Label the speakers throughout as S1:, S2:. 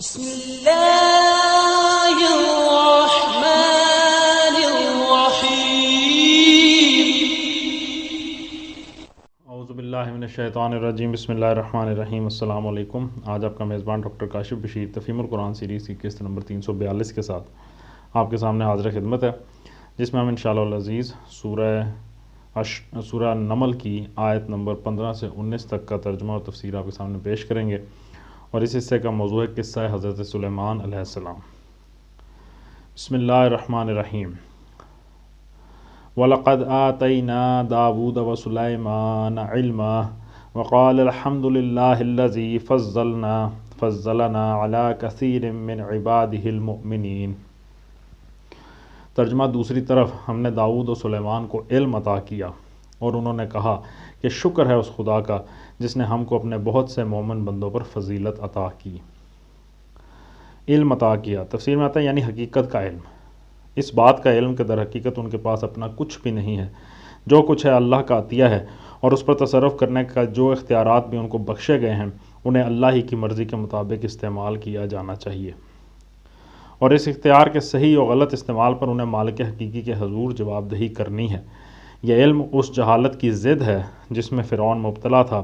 S1: بسم اللہ الرحمن الرحیم۔
S2: اعوذ باللہ من الشیطان الرجیم، بسم اللہ الرحمن الرحیم۔ السلام علیکم۔ آج آپ کا میزبان ڈاکٹر کاشف بشیر تفہیم القرآن سیریز کی قسط نمبر 342 کے ساتھ آپ کے سامنے حاضر خدمت ہے، جس میں ہم انشاءاللہ العزیز سورہ نمل کی آیت نمبر 15 سے 19 تک کا ترجمہ اور تفسیر آپ کے سامنے پیش کریں گے، اور اس حصے کا موضوع ہے قصہ حضرت سلیمان علیہ السلام۔ بسم اللہ الرحمن الرحیم۔ وَلَقَدْ آتَيْنَا دَاوُودَ وَسُلَيْمَانَ عِلْمًا وَقَالَ الْحَمْدُ لِلَّهِ الَّذِي فَضَّلَنَا عَلَى كَثِيرٍ مِّنْ عِبَادِهِ الْمُؤْمِنِينَ۔ ترجمہ: دوسری طرف ہم نے داؤد و سلیمان کو علم عطا کیا، اور انہوں نے کہا کہ شکر ہے اس خدا کا جس نے ہم کو اپنے بہت سے مومن بندوں پر فضیلت عطا کی۔ علم عطا کیا تفسیر میں آتا ہے یعنی حقیقت کا علم، اس بات کا علم کہ در حقیقت ان کے پاس اپنا کچھ بھی نہیں ہے، جو کچھ ہے اللہ کا عطیہ ہے، اور اس پر تصرف کرنے کا جو اختیارات بھی ان کو بخشے گئے ہیں انہیں اللہ ہی کی مرضی کے مطابق استعمال کیا جانا چاہیے، اور اس اختیار کے صحیح و غلط استعمال پر انہیں مالک حقیقی کے حضور جواب دہی کرنی ہے۔ یہ علم اس جہالت کی ضد ہے جس میں فرعون مبتلا تھا۔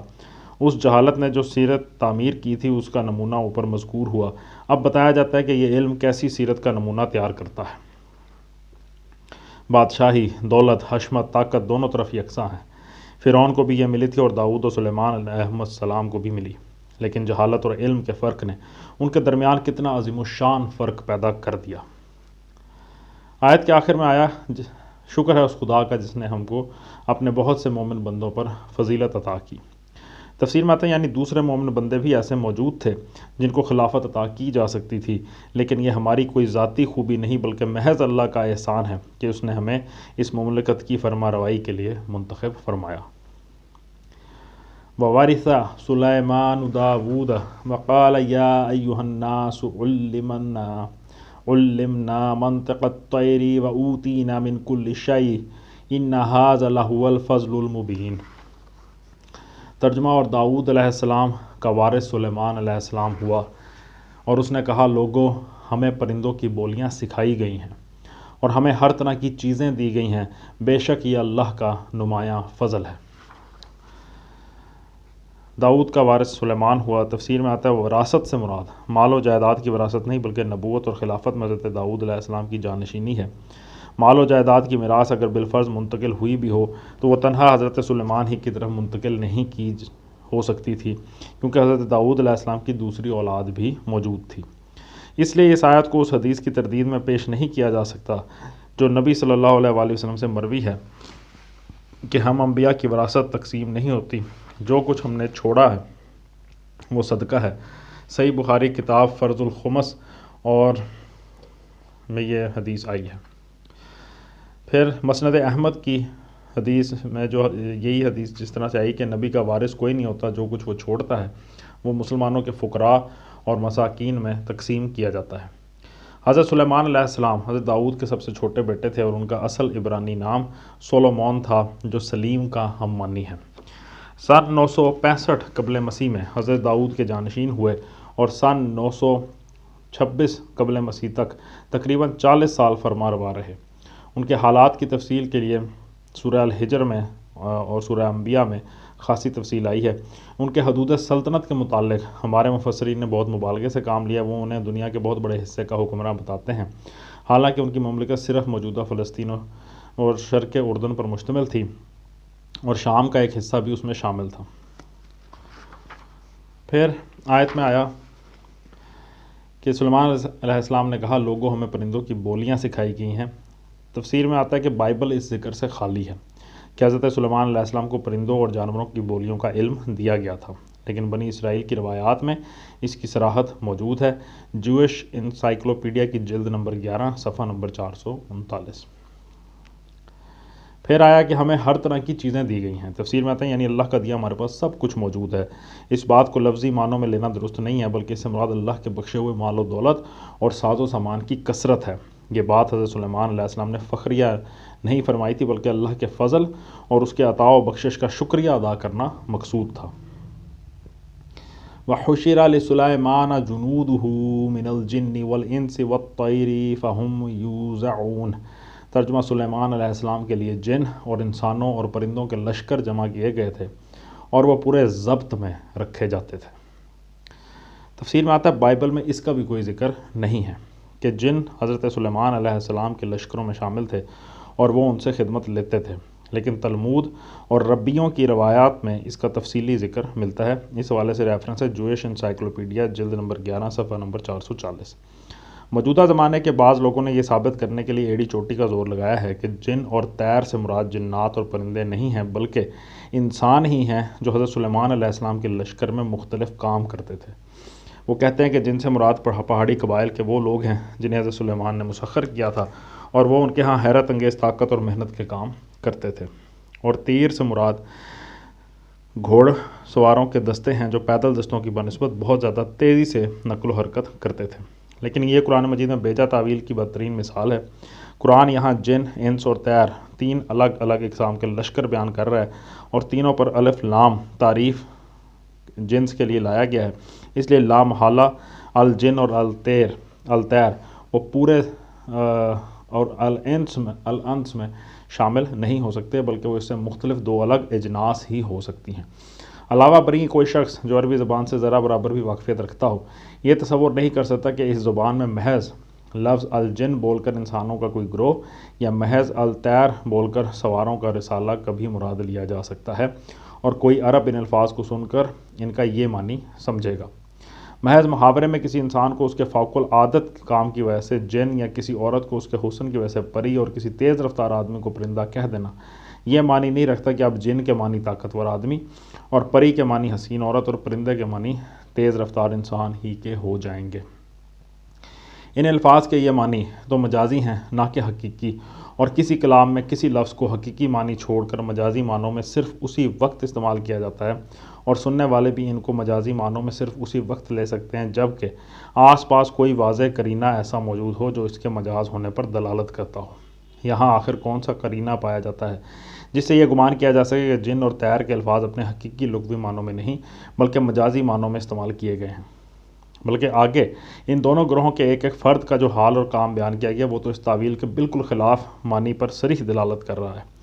S2: اس جہالت نے جو سیرت تعمیر کی تھی اس کا نمونہ اوپر مذکور ہوا۔ اب بتایا جاتا ہے کہ یہ علم کیسی سیرت کا نمونہ تیار کرتا ہے۔ بادشاہی، دولت، حشمت، طاقت دونوں طرف یکساں ہیں۔ فرعون کو بھی یہ ملی تھی اور داؤد و سلیمان علیہ السلام کو بھی ملی، لیکن جہالت اور علم کے فرق نے ان کے درمیان کتنا عظیم الشان فرق پیدا کر دیا۔ آیت کے آخر میں آیا شکر ہے اس خدا کا جس نے ہم کو اپنے بہت سے مومن بندوں پر فضیلت عطا کی۔ تفسیر میں آتا ہے یعنی دوسرے مومن بندے بھی ایسے موجود تھے جن کو خلافت عطا کی جا سکتی تھی، لیکن یہ ہماری کوئی ذاتی خوبی نہیں بلکہ محض اللہ کا احسان ہے کہ اس نے ہمیں اس مملکت کی فرما روائی کے لیے منتخب فرمایا۔ وَوَرِثَ سُلَيْمَانُ دَاوُودَ وَقَالَ يَا أَيُّهَا النَّاسُ عُلِّمْنَا مَنطِقَ الطَّيْرِ وَأُوتِينَا مِنْ كُلِّ شَيْءٍ إِنَّ هَذَا لَهُوَ الْفَضْلُ الْمُبِينُ۔ ترجمہ: اور داؤد علیہ السلام کا وارث سلیمان علیہ السلام ہوا، اور اس نے کہا لوگو ہمیں پرندوں کی بولیاں سکھائی گئی ہیں اور ہمیں ہر طرح کی چیزیں دی گئی ہیں، بے شک یہ اللہ کا نمایاں فضل ہے۔ داؤد کا وارث سلیمان ہوا تفسیر میں آتا ہے وراثت سے مراد مال و جائیداد کی وراثت نہیں بلکہ نبوت اور خلافت میں حضرت داؤد علیہ السلام کی جانشینی ہے۔ مال و جائیداد کی میراث اگر بالفرض منتقل ہوئی بھی ہو تو وہ تنہا حضرت سلیمان ہی کی طرف منتقل نہیں کی ہو سکتی تھی، کیونکہ حضرت داؤد علیہ السلام کی دوسری اولاد بھی موجود تھی۔ اس لیے اس آیت کو اس حدیث کی تردید میں پیش نہیں کیا جا سکتا جو نبی صلی اللہ علیہ وآلہ وسلم سے مروی ہے کہ ہم انبیاء کی وراثت تقسیم نہیں ہوتی، جو کچھ ہم نے چھوڑا ہے وہ صدقہ ہے۔ صحیح بخاری کتاب فرض الخمس اور میں یہ حدیث آئی ہے۔ پھر مسند احمد کی حدیث میں جو یہی حدیث جس طرح سے آئی کہ نبی کا وارث کوئی نہیں ہوتا، جو کچھ وہ چھوڑتا ہے وہ مسلمانوں کے فقراء اور مساکین میں تقسیم کیا جاتا ہے۔ حضرت سلیمان علیہ السلام حضرت داؤد کے سب سے چھوٹے بیٹے تھے، اور ان کا اصل عبرانی نام سولومون تھا جو سلیم کا ہم معنی ہے۔ سن 965 قبل مسیح میں حضرت داؤد کے جانشین ہوئے اور سن 926 قبل مسیح تک تقریباً 40 سال فرما روا رہے۔ ان کے حالات کی تفصیل کے لیے سورہ الحجر میں اور سورہ انبیاء میں خاصی تفصیل آئی ہے۔ ان کے حدود سلطنت کے متعلق ہمارے مفسرین نے بہت مبالغے سے کام لیا، وہ انہیں دنیا کے بہت بڑے حصے کا حکمراں بتاتے ہیں، حالانکہ ان کی مملکت صرف موجودہ فلسطین اور شرق اردن پر مشتمل تھی، اور شام کا ایک حصہ بھی اس میں شامل تھا۔ پھر آیت میں آیا کہ سلیمان علیہ السلام نے کہا لوگوں ہمیں پرندوں کی بولیاں سکھائی گئی ہیں۔ تفسیر میں آتا ہے کہ بائبل اس ذکر سے خالی ہے کہ حضرت سلیمان علیہ السلام کو پرندوں اور جانوروں کی بولیوں کا علم دیا گیا تھا، لیکن بنی اسرائیل کی روایات میں اس کی صراحت موجود ہے۔ جوش انسائکلوپیڈیا کی جلد نمبر 11 صفحہ نمبر 439۔ پھر آیا کہ ہمیں ہر طرح کی چیزیں دی گئی ہیں۔ تفسیر میں آتا ہے یعنی اللہ کا دیا ہمارے پاس سب کچھ موجود ہے۔ اس بات کو لفظی معنوں میں لینا درست نہیں ہے، بلکہ اس سے مراد اللہ کے بخشے ہوئے مال و دولت اور ساز و سامان کی کثرت ہے۔ یہ بات حضرت سلیمان علیہ السلام نے فخریہ نہیں فرمائی تھی بلکہ اللہ کے فضل اور اس کے عطا و بخشش کا شکریہ ادا کرنا مقصود تھا۔ وحشر لسلیمان جنودہ من الجن والانس والطیر فہم یوزعون۔ ترجمہ: سلیمان علیہ السلام کے لیے جن اور انسانوں اور پرندوں کے لشکر جمع کیے گئے تھے اور وہ پورے ضبط میں رکھے جاتے تھے۔ تفسیر میں آتا ہے بائبل میں اس کا بھی کوئی ذکر نہیں ہے کہ جن حضرت سلیمان علیہ السلام کے لشکروں میں شامل تھے اور وہ ان سے خدمت لیتے تھے، لیکن تلمود اور ربیوں کی روایات میں اس کا تفصیلی ذکر ملتا ہے۔ اس حوالے سے ریفرنس ہے جوئش انسائیکلوپیڈیا جلد نمبر 11 صفحہ نمبر 440۔ موجودہ زمانے کے بعض لوگوں نے یہ ثابت کرنے کے لیے ایڑی چوٹی کا زور لگایا ہے کہ جن اور طیر سے مراد جنات اور پرندے نہیں ہیں بلکہ انسان ہی ہیں جو حضرت سلیمان علیہ السلام کے لشکر میں مختلف کام کرتے تھے۔ وہ کہتے ہیں کہ جن سے مراد پہاڑی قبائل کے وہ لوگ ہیں جنہیں حضرت سلیمان نے مسخر کیا تھا اور وہ ان کے ہاں حیرت انگیز طاقت اور محنت کے کام کرتے تھے، اور تیر سے مراد گھوڑ سواروں کے دستے ہیں جو پیدل دستوں کی بنسبت بہت زیادہ تیزی سے نقل و حرکت کرتے تھے۔ لیکن یہ قرآن مجید میں بیجا تعویل کی بدترین مثال ہے۔ قرآن یہاں جن، انس اور طیر تین الگ الگ اقسام کے لشکر بیان کر رہا ہے اور تینوں پر الف لام تعریف جنس کے لیے لایا گیا ہے، اس لیے لا محالہ الجن اور الطیر وہ پورے اور الانس میں شامل نہیں ہو سکتے، بلکہ وہ اس سے مختلف دو الگ اجناس ہی ہو سکتی ہیں۔ علاوہ بری کوئی شخص جو عربی زبان سے ذرا برابر بھی واقفیت رکھتا ہو یہ تصور نہیں کر سکتا کہ اس زبان میں محض لفظ الجن بول کر انسانوں کا کوئی گروہ یا محض الطیر بول کر سواروں کا رسالہ کبھی مراد لیا جا سکتا ہے، اور کوئی عرب ان الفاظ کو سن کر ان کا یہ معنی سمجھے گا۔ محض محاورے میں کسی انسان کو اس کے فوق العادت کام کی وجہ سے جن یا کسی عورت کو اس کے حسن کی وجہ سے پری اور کسی تیز رفتار آدمی کو پرندہ کہہ دینا یہ معنی نہیں رکھتا کہ اب جن کے معنی طاقتور آدمی اور پری کے معنی حسین عورت اور پرندے کے معنی تیز رفتار انسان ہی کے ہو جائیں گے۔ ان الفاظ کے یہ معنی تو مجازی ہیں نہ کہ حقیقی، اور کسی کلام میں کسی لفظ کو حقیقی معنی چھوڑ کر مجازی معنوں میں صرف اسی وقت استعمال کیا جاتا ہے، اور سننے والے بھی ان کو مجازی معنوں میں صرف اسی وقت لے سکتے ہیں جب کہ آس پاس کوئی واضح قرینہ ایسا موجود ہو جو اس کے مجاز ہونے پر دلالت کرتا ہو۔ یہاں آخر کون سا قرینہ پایا جاتا ہے جس سے یہ گمان کیا جا سکے کہ جن اور طیر کے الفاظ اپنے حقیقی لغوی معنوں میں نہیں بلکہ مجازی معنوں میں استعمال کیے گئے ہیں؟ بلکہ آگے ان دونوں گروہوں کے ایک ایک فرد کا جو حال اور کام بیان کیا گیا وہ تو اس تعویل کے بالکل خلاف معنی پر صریح دلالت کر رہا ہے۔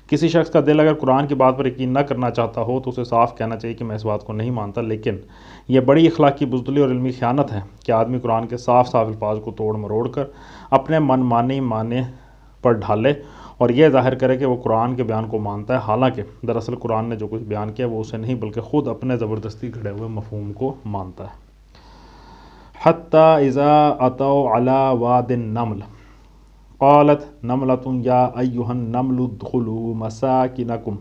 S2: کسی شخص کا دل اگر قرآن کی بات پر یقین نہ کرنا چاہتا ہو تو اسے صاف کہنا چاہیے کہ میں اس بات کو نہیں مانتا، لیکن یہ بڑی اخلاقی بزدلی اور علمی خیانت ہے کہ آدمی قرآن کے صاف صاف الفاظ کو توڑ مروڑ کر اپنے من مانی معنی پر ڈھالے اور یہ ظاہر کرے کہ وہ قرآن کے بیان کو مانتا ہے، حالانکہ دراصل قرآن نے جو کچھ بیان کیا وہ اسے نہیں بلکہ خود اپنے زبردستی گھڑے ہوئے مفہوم کو مانتا ہے۔ حتیٰ اذا اتوا علی واد النمل قالت نملۃ یا ایھا النمل ادخلوا مساکنکم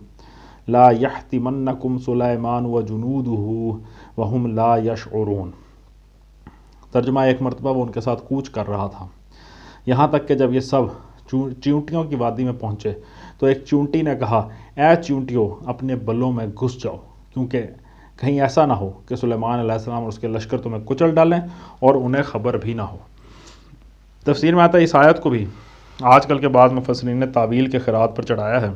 S2: لا یحطمنکم سلیمان وجنودہ وہم لا یشعرون۔ ترجمہ: ایک مرتبہ وہ ان کے ساتھ کوچ کر رہا تھا، یہاں تک کہ جب یہ سب چیونٹیوں کی وادی میں پہنچے تو ایک چیونٹی نے کہا، اے چیونٹیوں اپنے بلوں میں گھس جاؤ، کیونکہ کہیں ایسا نہ ہو کہ سلیمان علیہ السلام اور اس کے لشکر تمہیں کچل ڈالیں اور انہیں خبر بھی نہ ہو۔ تفسیر میں آتا ہے اس آیت کو بھی آج کل کے بعض مفسرین نے تعویل کے خیرات پر چڑھایا ہے۔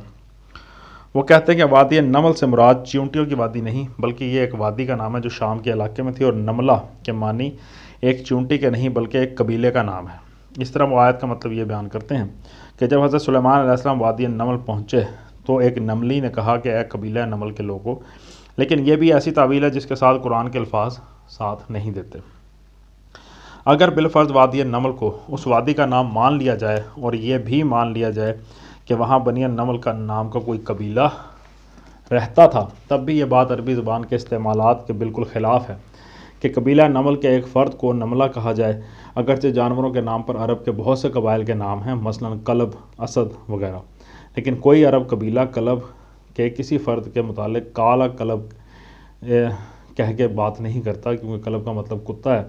S2: وہ کہتے ہیں کہ وادی نمل سے مراد چیونٹیوں کی وادی نہیں بلکہ یہ ایک وادی کا نام ہے جو شام کے علاقے میں تھی، اور نملہ کے معنی ایک چیونٹی کے نہیں بلکہ ایک قبیلے کا نام ہے۔ اس طرح وہ آیت کا مطلب یہ بیان کرتے ہیں کہ جب حضرت سلیمان علیہ السلام وادی نمل پہنچے تو ایک نملی نے کہا کہ اے قبیلہ نمل کے لوگوں، لیکن یہ بھی ایسی تعویل ہے جس کے ساتھ قرآن کے الفاظ ساتھ نہیں دیتے۔ اگر بالفرض وادی نمل کو اس وادی کا نام مان لیا جائے اور یہ بھی مان لیا جائے کہ وہاں بنی النمل کا نام کا کوئی قبیلہ رہتا تھا، تب بھی یہ بات عربی زبان کے استعمالات کے بالکل خلاف ہے کہ قبیلہ نمل کے ایک فرد کو نملہ کہا جائے، اگرچہ جانوروں کے نام پر عرب کے بہت سے قبائل کے نام ہیں، مثلا کلب، اسد وغیرہ، لیکن کوئی عرب قبیلہ کلب کے کسی فرد کے متعلق کالا کلب کہہ کے بات نہیں کرتا، کیونکہ کلب کا مطلب کتا ہے،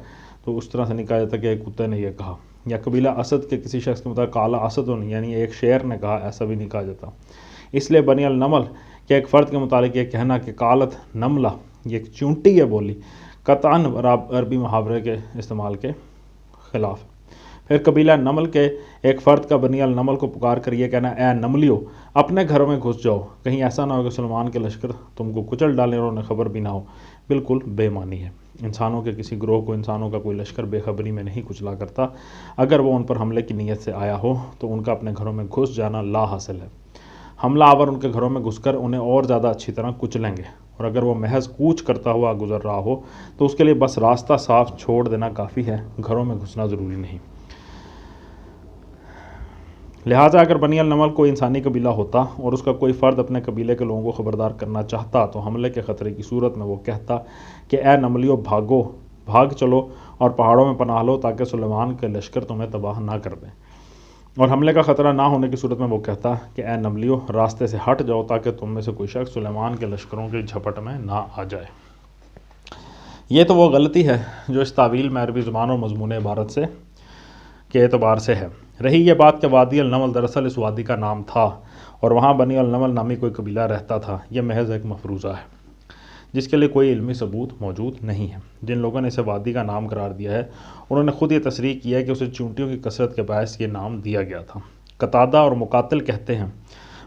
S2: تو اس طرح سے نہیں کہا جاتا کہ ایک کتے نے یہ کہا، یا قبیلہ اسد کے کسی شخص کے متعلق کالا اسد یعنی ایک شیر نے کہا، ایسا بھی نہیں کہا جاتا۔ اس لیے بنی النمل کے ایک فرد کے متعلق یہ کہنا کہ قالت نملہ یہ ایک چونٹی ہے بولی، قطعاً عربی محاورے کے استعمال کے خلاف۔ پھر قبیلہ نمل کے ایک فرد کا بنی النمل کو پکار کر یہ کہنا، اے نملیو اپنے گھروں میں گھس جاؤ، کہیں ایسا نہ ہو کہ سلیمان کے لشکر تم کو کچل ڈالیں اور انہیں خبر بھی نہ ہو۔ بالکل بے معنی ہے۔ انسانوں کے کسی گروہ کو انسانوں کا کوئی لشکر بے خبری میں نہیں کچلا کرتا۔ اگر وہ ان پر حملے کی نیت سے آیا ہو تو ان کا اپنے گھروں میں گھس جانا لا حاصل ہے۔ حملہ آور ان کے گھروں میں گھس کر انہیں اور زیادہ اچھی طرح کچلیں گے، اور اگر وہ محض کوچ کرتا ہوا گزر رہا ہو تو اس کے لیے بس راستہ صاف چھوڑ دینا کافی ہے، گھروں میں گھسنا ضروری نہیں۔ لہٰذا اگر بنی النمل کوئی انسانی قبیلہ ہوتا اور اس کا کوئی فرد اپنے قبیلے کے لوگوں کو خبردار کرنا چاہتا تو حملے کے خطرے کی صورت میں وہ کہتا کہ اے نملیو بھاگ چلو اور پہاڑوں میں پناہ لو تاکہ سلیمان کے لشکر تمہیں تباہ نہ کر دیں، اور حملے کا خطرہ نہ ہونے کی صورت میں وہ کہتا کہ اے نملیو راستے سے ہٹ جاؤ تاکہ تم میں سے کوئی شخص سلیمان کے لشکروں کی جھپٹ میں نہ آ جائے۔ یہ تو وہ غلطی ہے جو اس تعویل میں عربی زبان اور مضمون عبارت کے اعتبار سے ہے۔ رہی یہ بات کہ وادی النمل دراصل اس وادی کا نام تھا اور وہاں بنی النمل نامی کوئی قبیلہ رہتا تھا، یہ محض ایک مفروضہ ہے جس کے لیے کوئی علمی ثبوت موجود نہیں ہے۔ جن لوگوں نے اسے وادی کا نام قرار دیا ہے انہوں نے خود یہ تصریح کی ہے کہ اسے چونٹیوں کی کثرت کے باعث یہ نام دیا گیا تھا۔ قتادہ اور مقاتل کہتے ہیں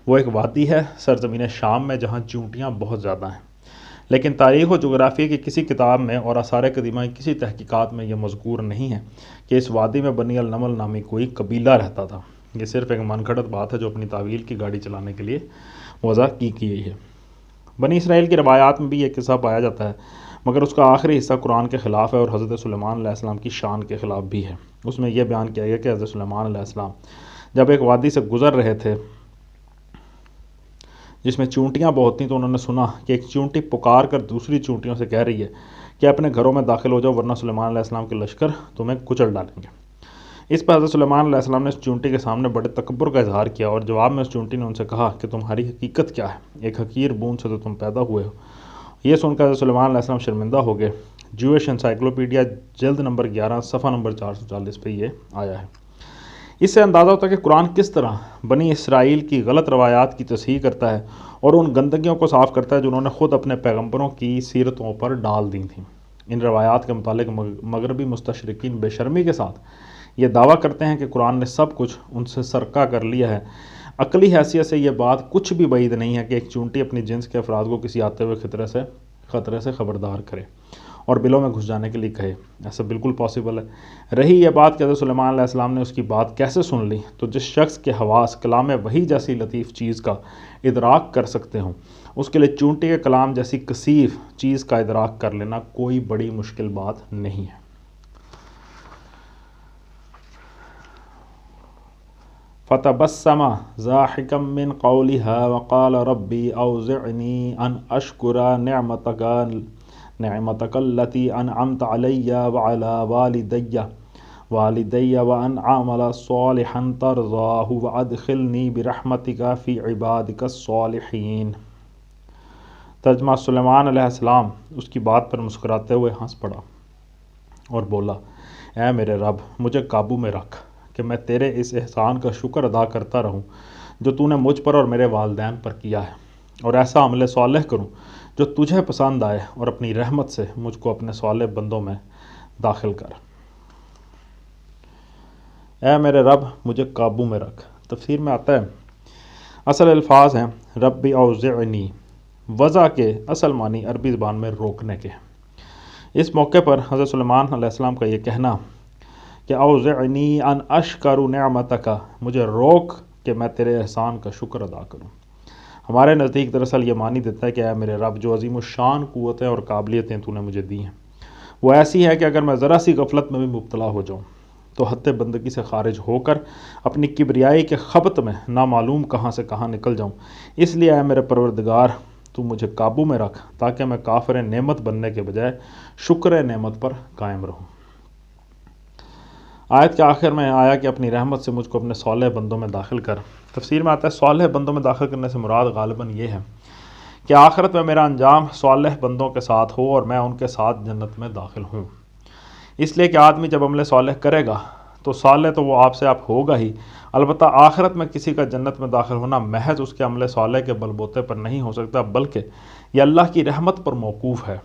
S2: وہ ایک وادی ہے سرزمین شام میں جہاں چونٹیاں بہت زیادہ ہیں، لیکن تاریخ و جغرافیہ کی کسی کتاب میں اور آثار قدیمہ کی کسی تحقیقات میں یہ مذکور نہیں ہے کہ اس وادی میں بنی النمل نامی کوئی قبیلہ رہتا تھا۔ یہ صرف ایک من گھڑت بات ہے جو اپنی تعویل کی گاڑی چلانے کے لیے وضع کی گئی ہے۔ بنی اسرائیل کی روایات میں بھی یہ قصہ پایا جاتا ہے، مگر اس کا آخری حصہ قرآن کے خلاف ہے اور حضرت سلیمان علیہ السلام کی شان کے خلاف بھی ہے۔ اس میں یہ بیان کیا گیا کہ حضرت سلیمان علیہ السلام جب ایک وادی سے گزر رہے تھے جس میں چونٹیاں بہت تھیں تو انہوں نے سنا کہ ایک چونٹی پکار کر دوسری چونٹیوں سے کہہ رہی ہے کہ اپنے گھروں میں داخل ہو جاؤ ورنہ سلیمان علیہ السلام کے لشکر تمہیں کچل ڈالیں گے۔ اس پر حضرت سلیمان علیہ السلام نے اس چونٹی کے سامنے بڑے تکبر کا اظہار کیا اور جواب میں اس چونٹی نے ان سے کہا کہ تمہاری حقیقت کیا ہے؟ ایک حقیر بوند سے تو تم پیدا ہوئے ہو۔ یہ سن کر حضرت سلیمان علیہ السلام شرمندہ ہو گئے۔ جویش انسائکلوپیڈیا جلد نمبر 11 صفحہ نمبر 440 پہ یہ آیا ہے۔ اس سے اندازہ ہوتا ہے کہ قرآن کس طرح بنی اسرائیل کی غلط روایات کی تصحیح کرتا ہے اور ان گندگیوں کو صاف کرتا ہے جو انہوں نے خود اپنے پیغمبروں کی سیرتوں پر ڈال دی تھیں۔ ان روایات کے متعلق مغربی مستشرقین بے شرمی کے ساتھ یہ دعویٰ کرتے ہیں کہ قرآن نے سب کچھ ان سے سرقہ کر لیا ہے۔ عقلی حیثیت سے یہ بات کچھ بھی بعید نہیں ہے کہ ایک چونٹی اپنی جنس کے افراد کو کسی آتے ہوئے خطرے سے خبردار کرے اور بلوں میں گھس جانے کے لیے کہے۔ ایسا بالکل پاسبل ہے۔ رہی یہ بات کہ حضرت سلیمان علیہ السلام نے اس کی بات کیسے سن لی، تو جس شخص کے حواس کلام وحی جیسی لطیف چیز کا ادراک کر سکتے ہوں اس کے لیے چونٹی کے کلام جیسی کثیف چیز کا ادراک کر لینا کوئی بڑی مشکل بات نہیں ہے۔ فتبسم ضاحكا من قولها وقال ربي أوزعني أن أشكر نعمتك التي أنعمت علي وعلى والدي وأن أعمل صالحا ترضاه وأدخلني برحمتك في عبادك الصالحين۔ ترجمہ: سلیمان علیہ السلام اس کی بات پر مسکراتے ہوئے ہنس پڑا اور بولا، اے میرے رب، مجھے قابو میں رکھ کہ میں تیرے اس احسان کا شکر ادا کرتا رہوں جو تو نے مجھ پر اور میرے والدین پر کیا ہے، اور ایسا عمل صالح کروں جو تجھے پسند آئے، اور اپنی رحمت سے مجھ کو اپنے صالح بندوں میں داخل کر۔ اے میرے رب، مجھے قابو میں رکھ۔ تفسیر میں آتا ہے اصل الفاظ ہیں ربی اوزعنی، وضع کے اصل معنی عربی زبان میں روکنے کے۔ اس موقع پر حضرت سلیمان علیہ السلام کا یہ کہنا کہ اوزعنی ان اشکر نعمتک، مجھے روک کہ میں تیرے احسان کا شکر ادا کروں، ہمارے نزدیک دراصل یہ معنی دیتا ہے کہ اے میرے رب، جو عظیم الشان قوتیں اور قابلیتیں تو نے مجھے دی ہیں وہ ایسی ہے کہ اگر میں ذرا سی غفلت میں بھی مبتلا ہو جاؤں تو حد بندگی سے خارج ہو کر اپنی کبریائی کے خبط میں نامعلوم کہاں سے کہاں نکل جاؤں۔ اس لیے اے میرے پروردگار، تو مجھے قابو میں رکھ تاکہ میں کافر نعمت بننے کے بجائے شکر نعمت پر قائم رہوں۔ آیت کے آخر میں آیا کہ اپنی رحمت سے مجھ کو اپنے صالح بندوں میں داخل کر۔ تفسیر میں آتا ہے صالح بندوں میں داخل کرنے سے مراد غالباً یہ ہے کہ آخرت میں میرا انجام صالح بندوں کے ساتھ ہو اور میں ان کے ساتھ جنت میں داخل ہوں۔ اس لیے کہ آدمی جب عمل صالح کرے گا تو صالح تو وہ آپ سے آپ ہوگا ہی، البتہ آخرت میں کسی کا جنت میں داخل ہونا محض اس کے عمل صالح کے بلبوتے پر نہیں ہو سکتا، بلکہ یہ اللہ کی رحمت پر موقوف ہے۔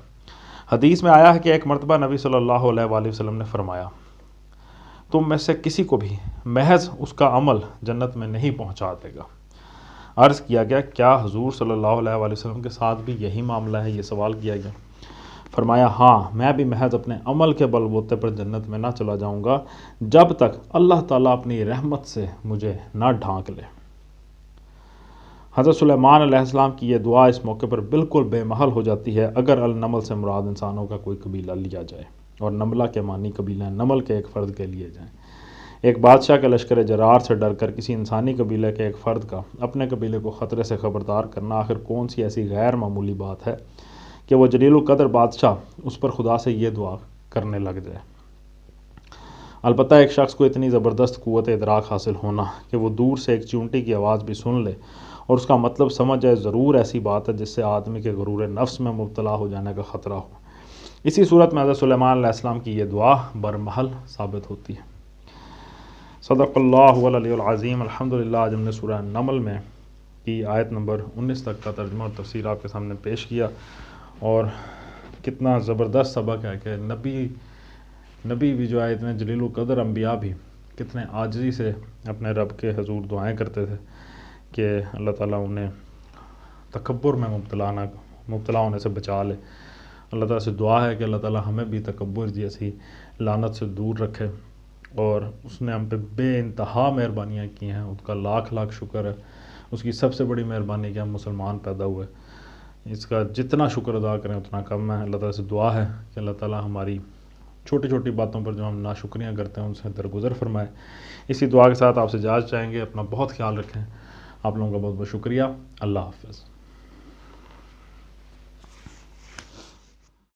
S2: حدیث میں آیا ہے کہ ایک مرتبہ نبی صلی اللہ علیہ وآلہ وسلم نے فرمایا، تم میں سے کسی کو بھی محض اس کا عمل جنت میں نہیں پہنچا دے گا۔ عرض کیا گیا، کیا حضور صلی اللہ علیہ وآلہ وسلم کے ساتھ بھی یہی معاملہ ہے؟ یہ سوال کیا گیا۔ فرمایا ہاں میں بھی محض اپنے عمل کے بل بوتے پر جنت میں نہ چلا جاؤں گا جب تک اللہ تعالیٰ اپنی رحمت سے مجھے نہ ڈھانک لے۔ حضرت سلیمان علیہ السلام کی یہ دعا اس موقع پر بالکل بے محل ہو جاتی ہے اگر النمل سے مراد انسانوں کا کوئی قبیلہ لیا جائے اور نملہ کے معنی قبیلہ نمل کے ایک فرد کے لیے جائیں۔ ایک بادشاہ کے لشکر جرار سے ڈر کر کسی انسانی قبیلے کے ایک فرد کا اپنے قبیلے کو خطرے سے خبردار کرنا آخر کون سی ایسی غیر معمولی بات ہے کہ وہ جلیل القدر بادشاہ اس پر خدا سے یہ دعا کرنے لگ جائے۔ البتہ ایک شخص کو اتنی زبردست قوت ادراک حاصل ہونا کہ وہ دور سے ایک چونٹی کی آواز بھی سن لے اور اس کا مطلب سمجھ جائے ضرور ایسی بات ہے جس سے آدمی کے غرور نفس میں مبتلا ہو جانے کا خطرہ ہو۔ اسی صورت میں حضرت سلیمان علیہ السلام کی یہ دعا برمحل ثابت ہوتی ہے۔ صدق اللہ العلی العظیم۔ الحمدللہ آج ہم نے سورہ نمل میں کی آیت نمبر 19 تک کا ترجمہ اور تفسیر آپ کے سامنے پیش کیا، اور کتنا زبردست سبق ہے کہ نبی بھی جو ہے اتنے جلیل القدر انبیاء بھی کتنے عاجزی سے اپنے رب کے حضور دعائیں کرتے تھے کہ اللہ تعالیٰ انہیں تکبر میں مبتلا ہونے سے بچا لے۔ اللہ تعالیٰ سے دعا ہے کہ اللہ تعالیٰ ہمیں بھی تکبر جیسی لعنت سے دور رکھے، اور اس نے ہم پہ بے انتہا مہربانیاں کی ہیں، اس کا لاکھ لاکھ شکر ہے۔ اس کی سب سے بڑی مہربانی کہ ہم مسلمان پیدا ہوئے، اس کا جتنا شکر ادا کریں اتنا کم ہے۔ اللہ تعالیٰ سے دعا ہے کہ اللہ تعالیٰ ہماری چھوٹی چھوٹی باتوں پر جو ہم ناشکریاں کرتے ہیں ان سے درگزر فرمائے۔ اسی دعا کے ساتھ آپ سے اجازت چاہیں گے۔ اپنا بہت خیال رکھیں۔ آپ لوگوں کا بہت بہت شکریہ۔ اللہ حافظ۔